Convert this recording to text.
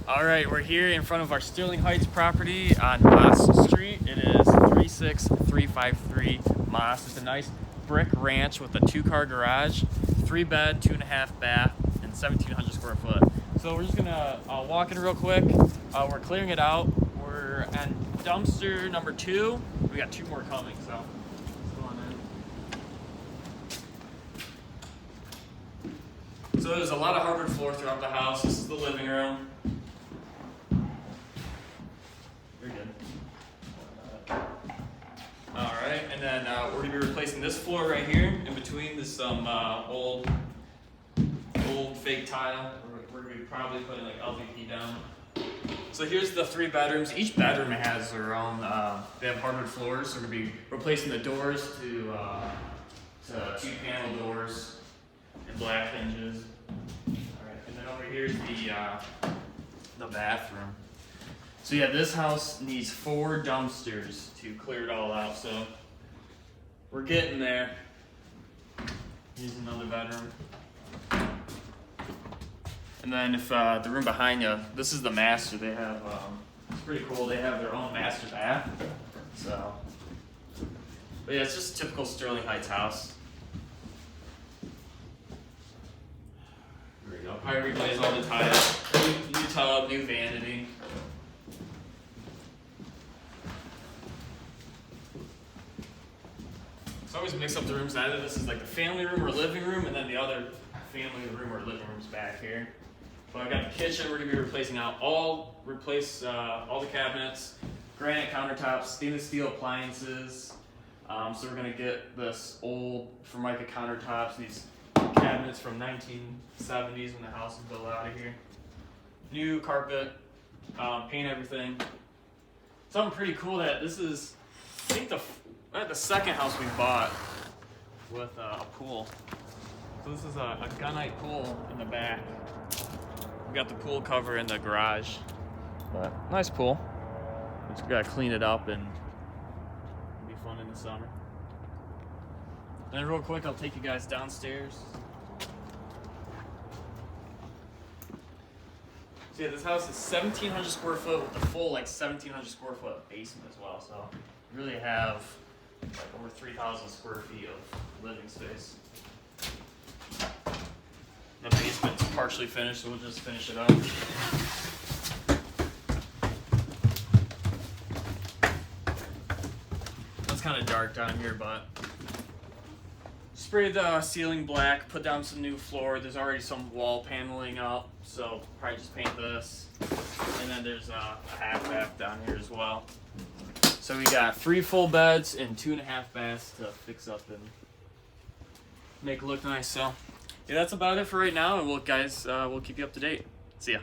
All right, we're here in front of our Sterling Heights property on Maas Street. It is 36353 Maas. It's a nice brick ranch with a 2-car garage, 3-bed, 2.5 bath, and 1,700 square foot. So we're just gonna walk in real quick. We're clearing it out. We're on dumpster number 2. We got 2 more coming, so let's go on in. So there's a lot of hardwood floor throughout the house. This is the living room. You're good. All right, and then we're gonna be replacing this floor right here. In between this some old fake tile. We're gonna be probably putting like LVP down. So here's the 3 bedrooms. Each bedroom has their own. They have hardwood floors. So we're gonna be replacing the doors to 2-panel doors and black hinges. All right, and then over here is the bathroom. So yeah, this house needs 4 dumpsters to clear it all out. So we're getting there. Here's another bedroom. And then if the room behind you, this is the master. They have, it's pretty cool. They have their own master bath. So, but yeah, it's just a typical Sterling Heights house. There we go. Probably replace all the tiles. New tub, new vanity. So I always mix up the rooms. Either this is like the family room or living room, and then the other family room or living room's back here. But I got the kitchen. We're gonna be replacing out all the cabinets, granite countertops, stainless steel appliances. So we're gonna get this old Formica countertops, these cabinets from 1970s when the house was built out of here. New carpet, paint everything. Something pretty cool that this is, I think the second house we bought with a pool. So this is a gunite pool in the back. We got the pool cover in the garage, but nice pool. We just gotta clean it up and it'll be fun in the summer. And then real quick, I'll take you guys downstairs. So yeah, this house is 1,700 square foot with the full 1,700 square foot basement as well. So you really have over 3,000 square feet of living space. The basement's partially finished, so we'll just finish it up. It's kind of dark down here, but sprayed the ceiling black, put down some new floor. There's already some wall paneling up, so probably just paint this. And then there's a half bath down here as well. So we got 3 full beds and 2.5 baths to fix up and make it look nice. So yeah, that's about it for right now, and we'll keep you up to date. See ya.